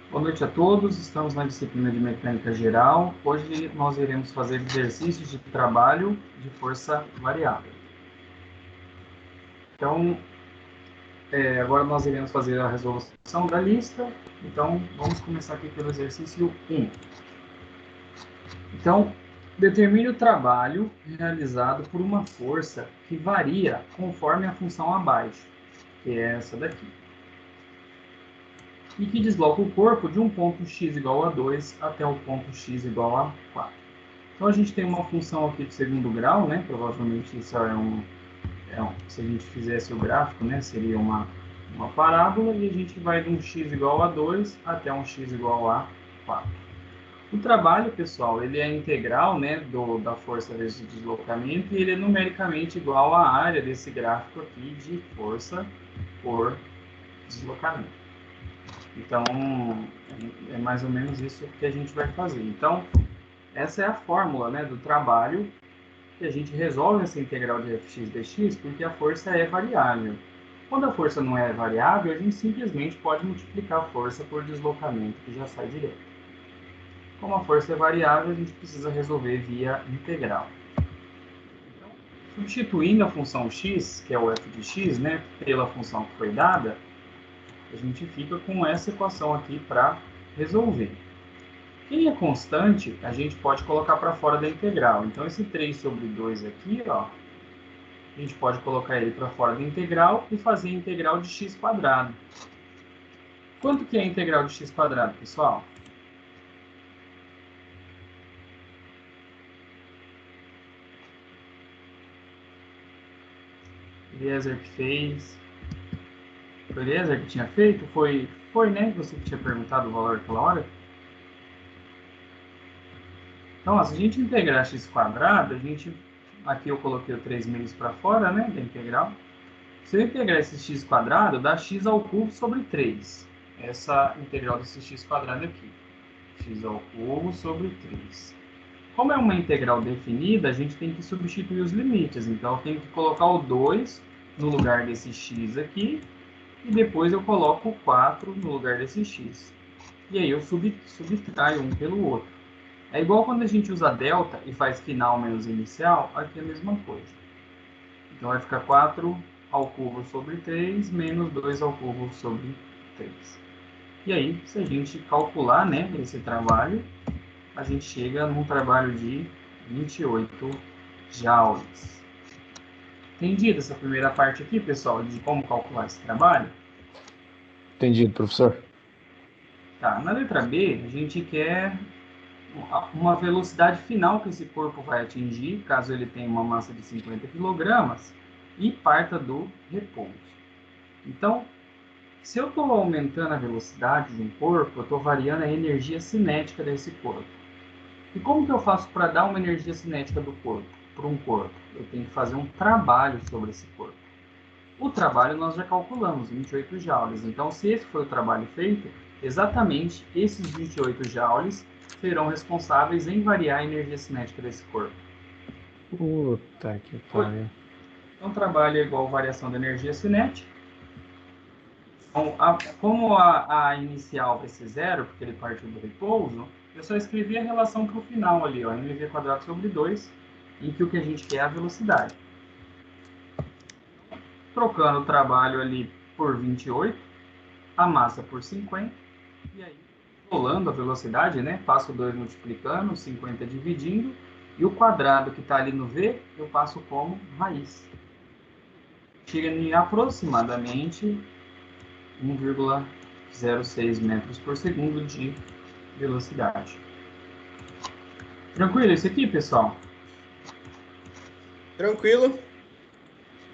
Boa noite a todos, estamos na disciplina de Mecânica Geral. Hoje nós iremos fazer exercícios de trabalho de força variável. Então, agora nós iremos fazer a resolução da lista. Então, vamos começar aqui pelo exercício 1. Então, determine o trabalho realizado por uma força que varia conforme a função abaixo, que é essa daqui, e que desloca o corpo de um ponto x igual a 2 até o ponto x igual a 4. Então, a gente tem uma função aqui de segundo grau, né? Provavelmente isso se a gente fizesse o gráfico, né? Seria uma parábola, e a gente vai de um x igual a 2 até um x igual a 4. O trabalho, pessoal, ele é integral, né, da força vezes o deslocamento, e ele é numericamente igual à área desse gráfico aqui de força por deslocamento. Então, é mais ou menos isso que a gente vai fazer. Então, essa é a fórmula, né, do trabalho, que a gente resolve essa integral de fx dx porque a força é variável. Quando a força não é variável, a gente simplesmente pode multiplicar a força por deslocamento, que já sai direto. Como a força é variável, a gente precisa resolver via integral. Então, substituindo a função x, que é o f de x, né, pela função que foi dada, a gente fica com essa equação aqui para resolver. Quem é constante, a gente pode colocar para fora da integral. Então, esse 3 sobre 2 aqui, ó, a gente pode colocar ele para fora da integral e fazer a integral de x quadrado. Quanto que é a integral de x quadrado, pessoal? Eliezer que fez. Foi o Eliezer que tinha feito? Foi, né? Você que tinha perguntado o valor aquela hora? Então, ó, se a gente integrar x quadrado, aqui eu coloquei o 3 meios para fora, né, da integral. Se eu integrar esse x quadrado, dá x ao cubo sobre 3. Essa integral desse x quadrado aqui. X ao cubo sobre 3. Como é uma integral definida, a gente tem que substituir os limites. Então, eu tenho que colocar o 2 no lugar desse x aqui, e depois eu coloco o 4 no lugar desse x. E aí eu subtraio um pelo outro. É igual quando a gente usa delta e faz final menos inicial, aqui é a mesma coisa. Então vai ficar 4 ao cubo sobre 3 menos 2 ao cubo sobre 3. E aí, se a gente calcular, né, esse trabalho, a gente chega num trabalho de 28 joules. Entendido essa primeira parte aqui, pessoal, de como calcular esse trabalho? Entendido, professor. Tá, na letra B, a gente quer uma velocidade final que esse corpo vai atingir, caso ele tenha uma massa de 50 kg, e parta do repouso. Então, se eu estou aumentando a velocidade de um corpo, eu estou variando a energia cinética desse corpo. E como que eu faço para dar uma energia cinética do corpo para um corpo? Eu tenho que fazer um trabalho sobre esse corpo. O trabalho nós já calculamos, 28 joules. Então, se esse foi o trabalho feito, exatamente esses 28 joules serão responsáveis em variar a energia cinética desse corpo. Puta que pariu. Então, trabalho é igual a variação da energia cinética. Então, como a inicial vai ser zero, porque ele partiu do repouso, eu só escrevi a relação para o final ali, ó, mv² sobre 2, em que o que a gente quer é a velocidade. Trocando o trabalho ali por 28, a massa por 50, e aí, rolando a velocidade, né? Passo 2 multiplicando, 50 dividindo, e o quadrado que está ali no V, eu passo como raiz. Chega em aproximadamente 1,06 metros por segundo de velocidade. Tranquilo isso aqui, pessoal? Tranquilo. Ô,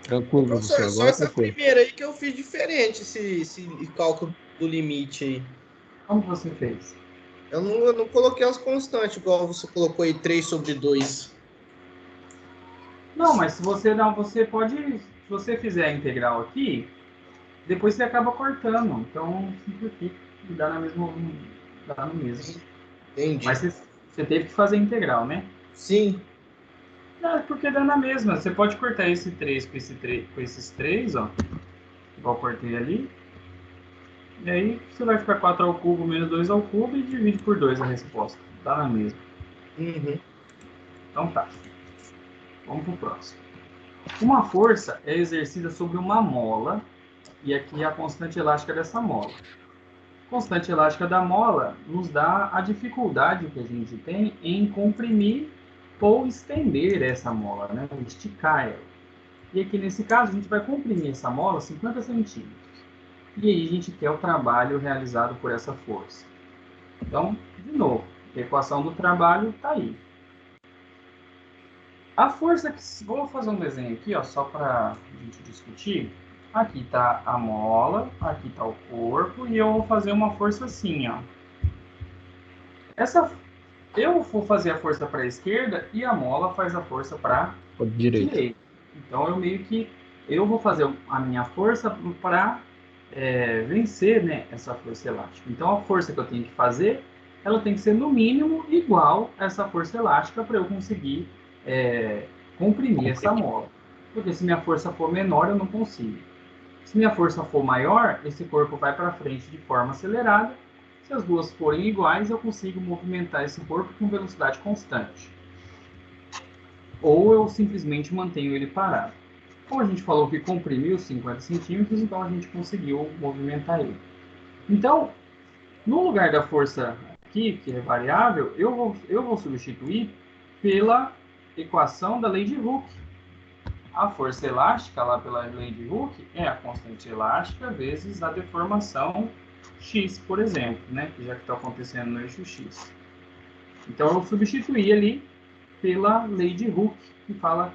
Tranquilo, professor. professor, só Agora essa tranquilo. primeira aí que eu fiz diferente, esse cálculo do limite aí. Como você fez? Eu não coloquei as constantes, igual você colocou aí 3 sobre 2. Não, mas se você não, você pode, se você fizer a integral aqui, depois você acaba cortando, então simplifica e dá dá no mesmo. Mas Entendi. você teve que fazer a integral, né? Sim. Não, porque dá na mesma. Você pode cortar esse 3 com esses 3, ó. Igual eu cortei ali. E aí você vai ficar 4 ao cubo menos 2 ao cubo e divide por 2 a resposta. Tá na mesma. Uhum. Então tá. Vamos pro próximo. Uma força é exercida sobre uma mola, e aqui é a constante elástica dessa mola. A constante elástica da mola nos dá a dificuldade que a gente tem em comprimir ou estender essa mola, né? Esticar ela. E aqui nesse caso a gente vai comprimir essa mola 50 centímetros. E aí a gente quer o trabalho realizado por essa força. Então, de novo, a equação do trabalho está aí. A força que... Vou fazer um desenho aqui, ó, só para a gente discutir. Aqui está a mola, aqui está o corpo, e eu vou fazer uma força assim, ó. Eu vou fazer a força para a esquerda e a mola faz a força para a Direito. direita. Então, eu vou fazer a minha força para vencer, né, essa força elástica. Então, a força que eu tenho que fazer, ela tem que ser no mínimo igual a essa força elástica para eu conseguir comprimir essa mola. Porque se minha força for menor, eu não consigo. Se minha força for maior, esse corpo vai para frente de forma acelerada. Se as duas forem iguais, eu consigo movimentar esse corpo com velocidade constante. Ou eu simplesmente mantenho ele parado. Como a gente falou que comprimiu 50 centímetros, então a gente conseguiu movimentar ele. Então, no lugar da força aqui, que é variável, eu vou substituir pela equação da lei de Hooke. A força elástica, lá pela lei de Hooke, é a constante elástica vezes a deformação x, por exemplo, né? Já que está acontecendo no eixo x. Então, eu substituí ali pela lei de Hooke, que fala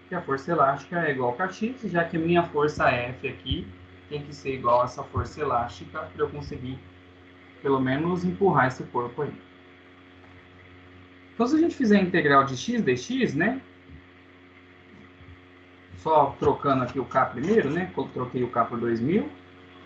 que a força elástica é igual a x, já que a minha força F aqui tem que ser igual a essa força elástica para eu conseguir, pelo menos, empurrar esse corpo aí. Então, se a gente fizer a integral de x dx, né? Só trocando aqui o k primeiro, né? Troquei o k por 2000.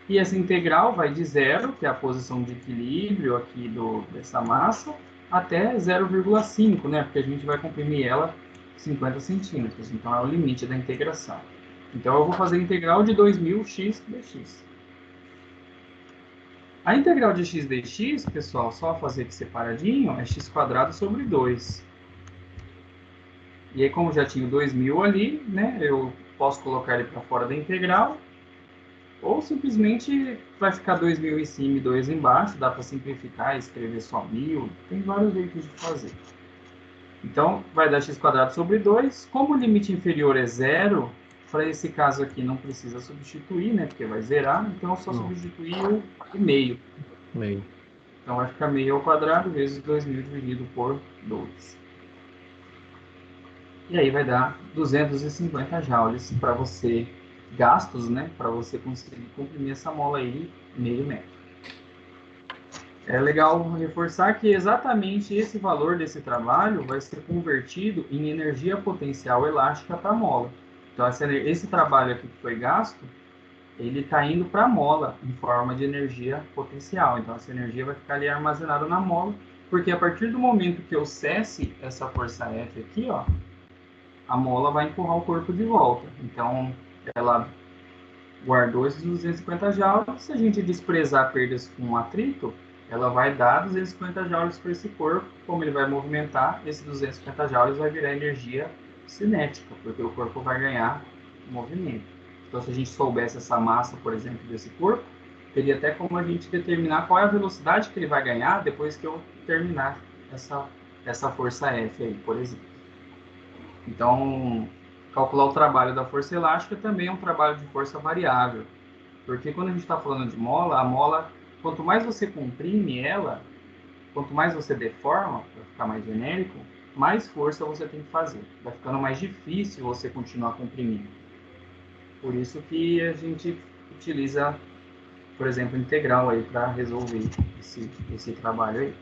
E essa integral vai de zero, que é a posição de equilíbrio aqui dessa massa, até 0,5, né? Porque a gente vai comprimir ela 50 centímetros. Então, é o limite da integração. Então, eu vou fazer a integral de 2000x dx. A integral de x dx, pessoal, só fazer aqui separadinho, é x² sobre 2. E aí, como já tinha o 2000 ali, né? Eu posso colocar ele para fora da integral. Ou simplesmente vai ficar 2000 em cima e 2 embaixo, dá para simplificar e escrever só 1000, tem vários jeitos de fazer. Então, vai dar x² sobre 2. Como o limite inferior é zero, para esse caso aqui não precisa substituir, né, porque vai zerar, então eu só substituir o meio. Meio. Então, vai ficar meio ao quadrado vezes 2000 dividido por 2. E aí vai dar 250 joules para você, gastos, né, para você conseguir comprimir essa mola aí meio metro. É legal reforçar que exatamente esse valor desse trabalho vai ser convertido em energia potencial elástica para a mola. Então, esse trabalho aqui que foi gasto, ele está indo para a mola em forma de energia potencial. Então, essa energia vai ficar ali armazenada na mola, porque a partir do momento que eu cesse essa força F aqui, ó, a mola vai empurrar o corpo de volta. Então, ela guardou esses 250 joules. Se a gente desprezar perdas com atrito, ela vai dar 250 joules para esse corpo. Como ele vai movimentar, esses 250 joules vai virar energia cinética, porque o corpo vai ganhar movimento. Então, se a gente soubesse essa massa, por exemplo, desse corpo, teria até como a gente determinar qual é a velocidade que ele vai ganhar depois que eu terminar essa força F aí, por exemplo. Então, calcular o trabalho da força elástica também é um trabalho de força variável. Porque quando a gente está falando de mola, a mola, quanto mais você comprime ela, quanto mais você deforma, para ficar mais genérico, mais força você tem que fazer. Vai ficando mais difícil você continuar comprimindo. Por isso que a gente utiliza, por exemplo, integral aí para resolver esse trabalho aí.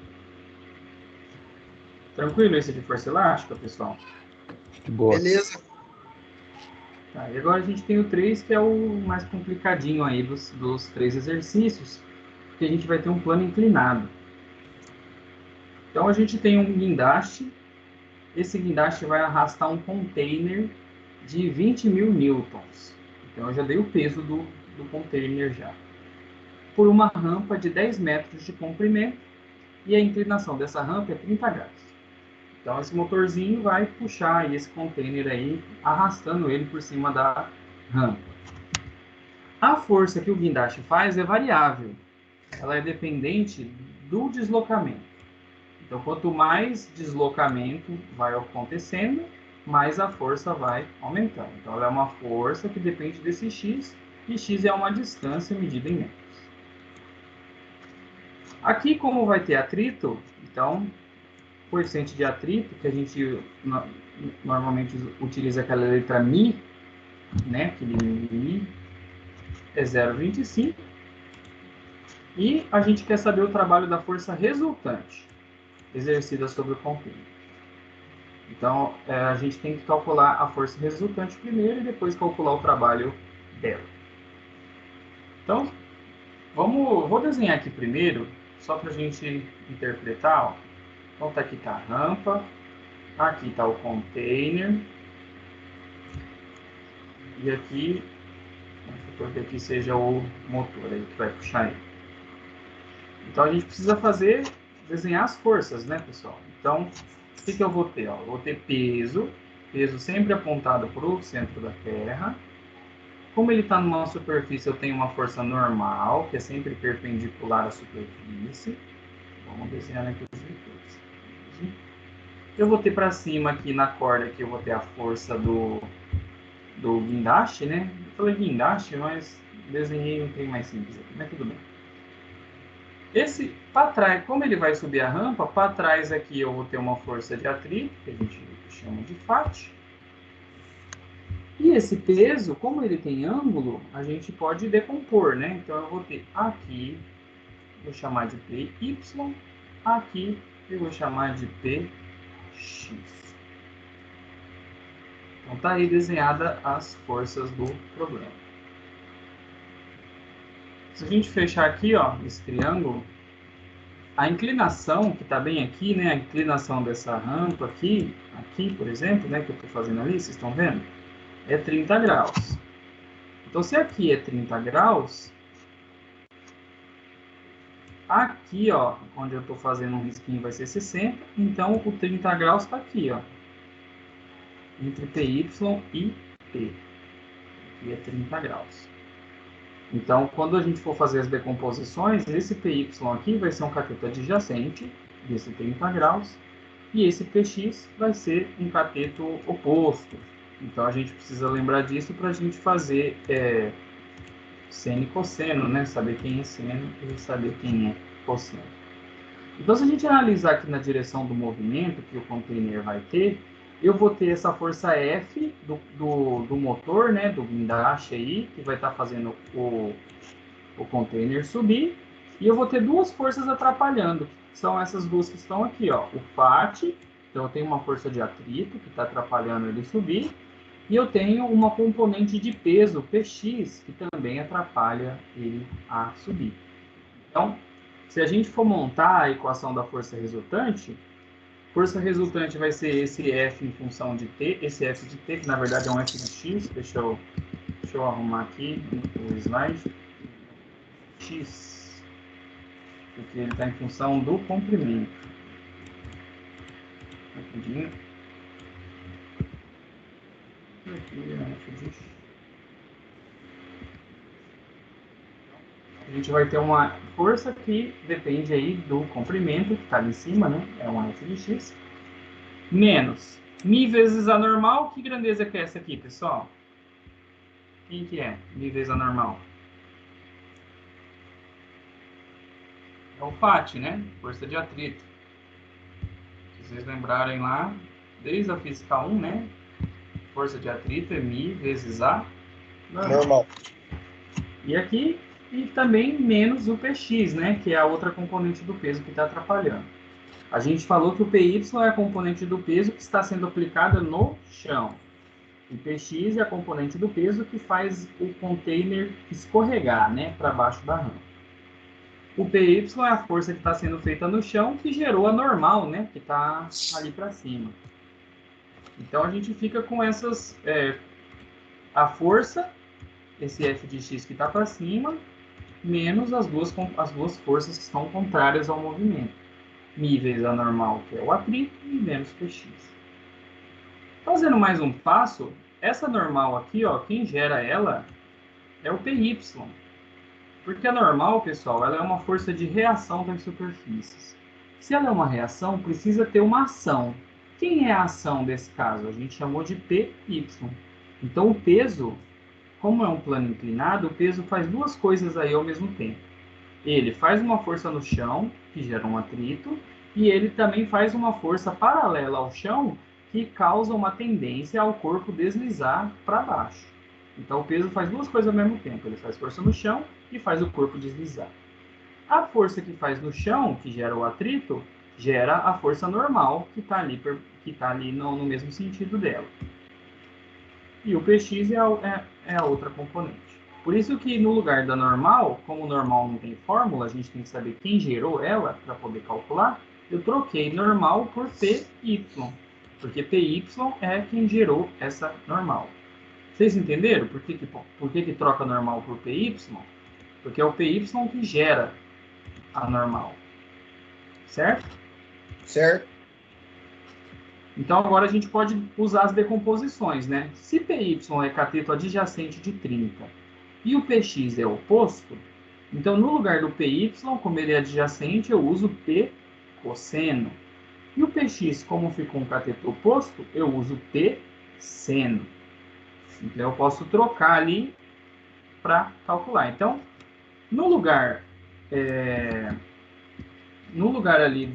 Tranquilo esse de força elástica, pessoal? Boa. Beleza. Tá, e agora a gente tem o 3, que é o mais complicadinho aí dos 3 exercícios, que a gente vai ter um plano inclinado. Então a gente tem um guindaste, esse guindaste vai arrastar um container de 20.000 newtons. Então eu já dei o peso do container já. por uma rampa de 10 metros de comprimento e a inclinação dessa rampa é 30 graus. Então, esse motorzinho vai puxar aí esse container aí, arrastando ele por cima da rampa. A força que o guindaste faz é variável. Ela é dependente do deslocamento. Então, quanto mais deslocamento vai acontecendo, mais a força vai aumentando. Então, ela é uma força que depende desse x, e x é uma distância medida em metros. Aqui, como vai ter atrito, então, coeficiente de atrito, que a gente normalmente utiliza aquela letra Mi, né, aquele Mi, é 0,25. E a gente quer saber o trabalho da força resultante exercida sobre o container. Então, a gente tem que calcular a força resultante primeiro e depois calcular o trabalho dela. Então, vou desenhar aqui primeiro, só para a gente interpretar. Ó. Então, aqui está a rampa, aqui está o container, e aqui, vamos supor que aqui seja o motor aí que vai puxar ele. Então, a gente precisa desenhar as forças, né, pessoal? Então, o que eu vou ter? Ó? Eu vou ter peso sempre apontado para o centro da Terra. Como ele está numa superfície, eu tenho uma força normal, que é sempre perpendicular à superfície. Vamos desenhar aqui os vetores. Eu vou ter para cima aqui na corda, aqui eu vou ter a força do guindaste, né? Eu falei guindaste, mas desenhei um trem mais simples aqui, mas tudo bem. Esse, para trás, como ele vai subir a rampa, para trás aqui eu vou ter uma força de atrito, que a gente chama de FAT. E esse peso, como ele tem ângulo, a gente pode decompor, né? Então eu vou ter aqui, vou chamar de PY, aqui eu vou chamar de PX. Então tá aí desenhada as forças do problema. Se a gente fechar aqui, ó, esse triângulo, a inclinação que está bem aqui, né, a inclinação dessa rampa aqui, por exemplo, né, que eu estou fazendo ali, vocês estão vendo? É 30 graus. Então, se aqui é 30 graus, aqui, ó, onde eu estou fazendo um risquinho vai ser 60, então o 30 graus está aqui, ó, entre PY e P. Aqui é 30 graus. Então, quando a gente for fazer as decomposições, esse PY aqui vai ser um cateto adjacente desse 30 graus, e esse PX vai ser um cateto oposto. Então, a gente precisa lembrar disso para a gente fazer seno e cosseno, né? Saber quem é seno e saber quem é cosseno. Então, se a gente analisar aqui na direção do movimento que o container vai ter, eu vou ter essa força F do motor, né, do guindaste aí, que vai estar fazendo o container subir, e eu vou ter duas forças atrapalhando, que são essas duas que estão aqui, ó, o FAT, então eu tenho uma força de atrito que está atrapalhando ele subir, e eu tenho uma componente de peso, PX, que também atrapalha ele a subir. Então, se a gente for montar a equação da força resultante vai ser esse F em função de T, esse F de T, que na verdade é um F de X, deixa eu arrumar aqui o slide, X, porque ele está em função do comprimento. Rapidinho. Aqui é F de X. A gente vai ter uma força que depende aí do comprimento, que está ali em cima, né? É um F de X. Menos Mi vezes A normal. Que grandeza que é essa aqui, pessoal? Quem que é Mi vezes A normal? É o FAT, né? Força de atrito. Se vocês lembrarem lá, desde a física 1, né? Força de atrito é Mi vezes A normal. E aqui, e também menos o PX, né? Que é a outra componente do peso que está atrapalhando. A gente falou que o PY é a componente do peso que está sendo aplicada no chão. O PX é a componente do peso que faz o container escorregar, né? Para baixo da rampa. O PY é a força que está sendo feita no chão que gerou a normal, né? Que está ali para cima. Então, a gente fica com essas... a força, esse F de X que está para cima, menos as duas forças que estão contrárias ao movimento. Mi vezes a normal, que é o atrito, e menos Px. Fazendo mais um passo, essa normal aqui, ó, quem gera ela é o Py. Porque a normal, pessoal, ela é uma força de reação das superfícies. Se ela é uma reação, precisa ter uma ação. Quem é a ação desse caso? A gente chamou de Py. Então, o peso, como é um plano inclinado, o peso faz duas coisas aí ao mesmo tempo. Ele faz uma força no chão, que gera um atrito, e ele também faz uma força paralela ao chão, que causa uma tendência ao corpo deslizar para baixo. Então, o peso faz duas coisas ao mesmo tempo. Ele faz força no chão e faz o corpo deslizar. A força que faz no chão, que gera o atrito, gera a força normal, que está ali no mesmo sentido dela. E o Px é a outra componente. Por isso que no lugar da normal, como normal não tem fórmula, a gente tem que saber quem gerou ela para poder calcular, eu troquei normal por Py, porque Py é quem gerou essa normal. Vocês entenderam por que troca normal por Py? Porque é o Py que gera a normal. Certo? Certo. Então agora a gente pode usar as decomposições, né? Se Py é cateto adjacente de 30 e o Px é oposto, então no lugar do Py, como ele é adjacente, eu uso P cosseno. E o Px, como ficou um cateto oposto, eu uso P seno. Então eu posso trocar ali para calcular. Então, no lugar ali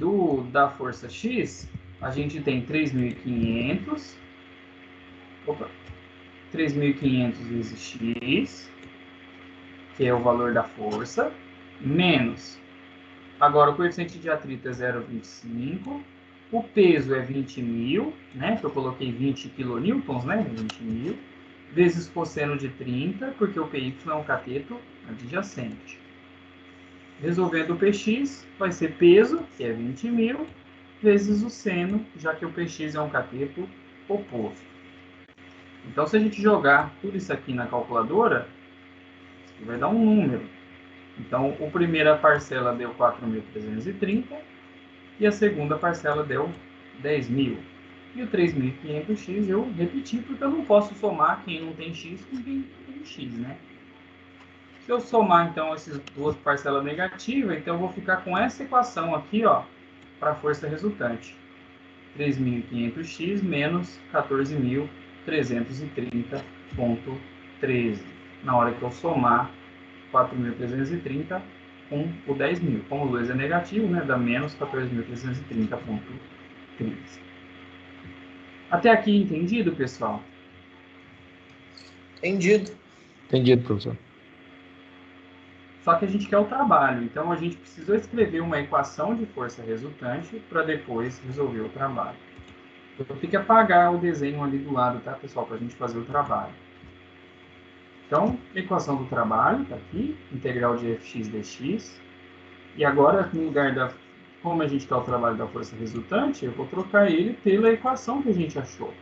da força X, a gente tem 3.500 vezes X, que é o valor da força, menos, agora o coeficiente de atrito é 0,25, o peso é 20.000, né, que eu coloquei 20 kN, né, 20.000, vezes cosseno de 30, porque o Py é um cateto adjacente. Resolvendo o Px, vai ser peso, que é 20.000, vezes o seno, já que o Px é um cateto oposto. Então, se a gente jogar tudo isso aqui na calculadora, vai dar um número. Então, a primeira parcela deu 4.330 e a segunda parcela deu 10.000. E o 3.500x eu repeti, porque eu não posso somar quem não tem x com quem tem x, né? Se eu somar, então, essas duas parcelas negativas, então eu vou ficar com essa equação aqui, ó, para a força resultante. 3.500x menos 14.330,13. Na hora que eu somar 4.330 com o 10.000. Como o 2 é negativo, né, dá menos 14.330,13. Até aqui entendido, pessoal? Entendido. Entendido, professor. Só que a gente quer o trabalho, então a gente precisou escrever uma equação de força resultante para depois resolver o trabalho. Eu tenho que apagar o desenho ali do lado, tá, pessoal, para a gente fazer o trabalho. Então, equação do trabalho está aqui, integral de fx dx. E agora, no lugar como a gente quer o trabalho da força resultante, eu vou trocar ele pela equação que a gente achou,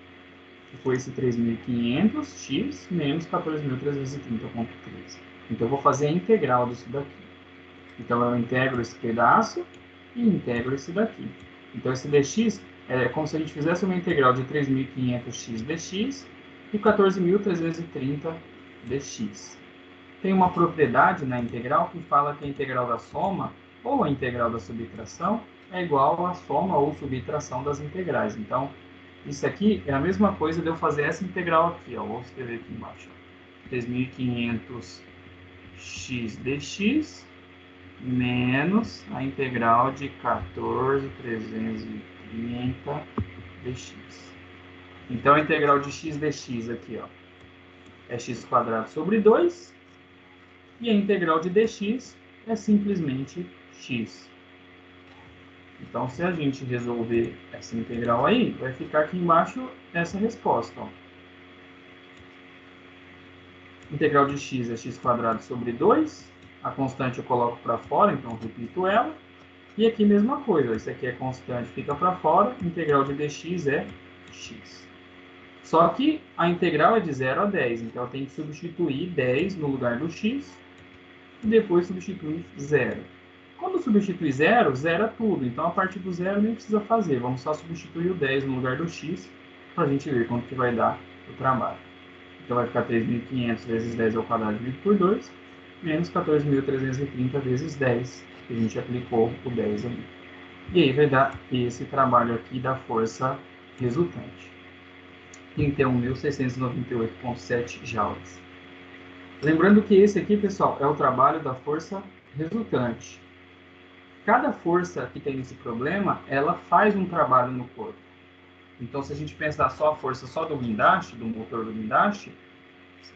que foi esse 3.500x menos 14.330,13. Então, eu vou fazer a integral disso daqui. Então, eu integro esse pedaço e integro esse daqui. Então, esse dx é como se a gente fizesse uma integral de 3.500x dx e 14.330 dx. Tem uma propriedade na integral que fala que a integral da soma ou a integral da subtração é igual à soma ou subtração das integrais. Então, isso aqui é a mesma coisa de eu fazer essa integral aqui, ó. Vou escrever aqui embaixo. 3.500x dx menos a integral de 14.330 dx. Então, a integral de x dx aqui, ó, é x² sobre 2, e a integral de dx é simplesmente x. Então, se a gente resolver essa integral aí, vai ficar aqui embaixo essa resposta, ó. Integral de x é x² sobre 2, a constante eu coloco para fora, então eu repito ela. E aqui mesma coisa, isso aqui é constante, fica para fora, integral de dx é x. Só que a integral é de 0 a 10, então eu tenho que substituir 10 no lugar do x e depois substitui 0. Quando substitui 0, zera tudo. Então, a partir do 0 nem precisa fazer. Vamos só substituir o 10 no lugar do x para a gente ver quanto que vai dar o trabalho. Então, vai ficar 3.500 vezes 10 ao quadrado dividido por 2, menos 14.330 vezes 10, que a gente aplicou o 10 ali. E aí vai dar esse trabalho aqui da força resultante. 31.698,7 joules. Lembrando que esse aqui, pessoal, é o trabalho da força resultante. Cada força que tem esse problema, ela faz um trabalho no corpo. Então, se a gente pensar só a força só do guindaste, do motor do guindaste,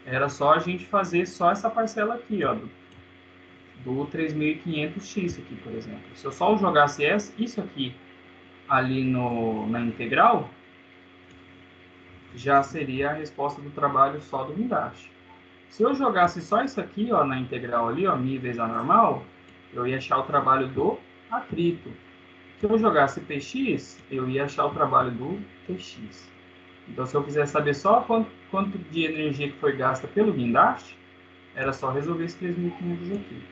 era só a gente fazer só essa parcela aqui, ó, do 3.500x aqui, por exemplo. Se eu só jogasse isso aqui ali na integral, já seria a resposta do trabalho só do guindaste. Se eu jogasse só isso aqui, ó, na integral ali, ó, μ vezes a normal, eu ia achar o trabalho do atrito. Se eu jogasse px, eu ia achar o trabalho do tx. Então, se eu quisesse saber só quanto de energia que foi gasta pelo guindaste, era só resolver esse 3.500 aqui.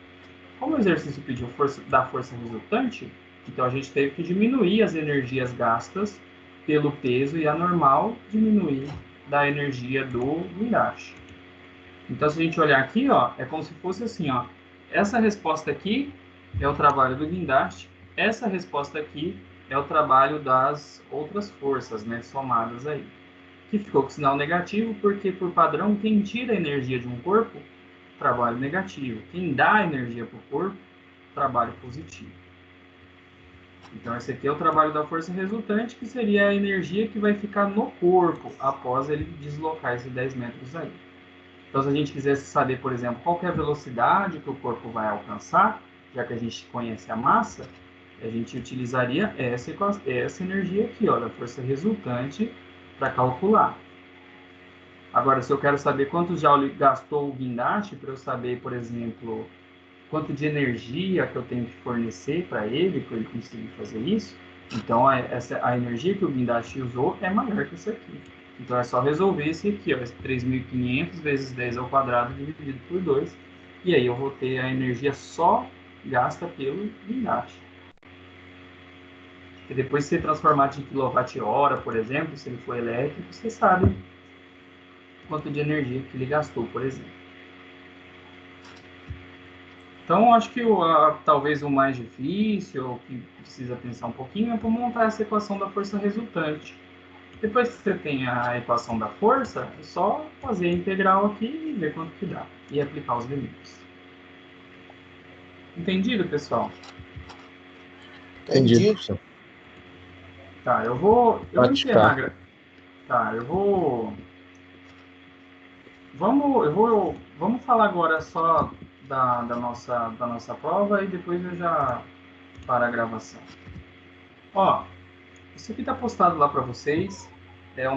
Como o exercício pediu da força resultante, então a gente teve que diminuir as energias gastas pelo peso e a normal diminuir da energia do guindaste. Então, se a gente olhar aqui, ó, é como se fosse assim, ó, essa resposta aqui é o trabalho do guindaste, essa resposta aqui é o trabalho das outras forças, né, somadas aí. Que ficou com sinal negativo, porque por padrão, quem tira a energia de um corpo, trabalho negativo. Quem dá energia para o corpo, trabalho positivo. Então, esse aqui é o trabalho da força resultante, que seria a energia que vai ficar no corpo após ele deslocar esses 10 metros aí. Então, se a gente quisesse saber, por exemplo, qual é a velocidade que o corpo vai alcançar, já que a gente conhece a massa, a gente utilizaria essa energia aqui, ó, da força resultante, para calcular. Agora, se eu quero saber quanto joule gastou o guindaste, para eu saber, por exemplo, quanto de energia que eu tenho que fornecer para ele conseguir fazer isso, então a energia que o guindaste usou é maior que isso aqui. Então, é só resolver esse aqui, ó, esse 3.500 vezes 10 ao quadrado dividido por 2, e aí eu vou ter a energia só gasta pelo guindaste. E depois, se você transformar de quilowatt-hora, por exemplo, se ele for elétrico, você sabe quanto de energia que ele gastou, por exemplo. Então, acho que talvez o mais difícil, ou que precisa pensar um pouquinho, é para montar essa equação da força resultante. Depois que você tem a equação da força, é só fazer a integral aqui e ver quanto que dá. E aplicar os limites. Entendido, pessoal? Entendi, professor. Tá, eu vou Praticar. encerrar. Tá, Vamos falar agora só da nossa prova e depois eu já paro a gravação. Ó, isso aqui está postado lá para vocês.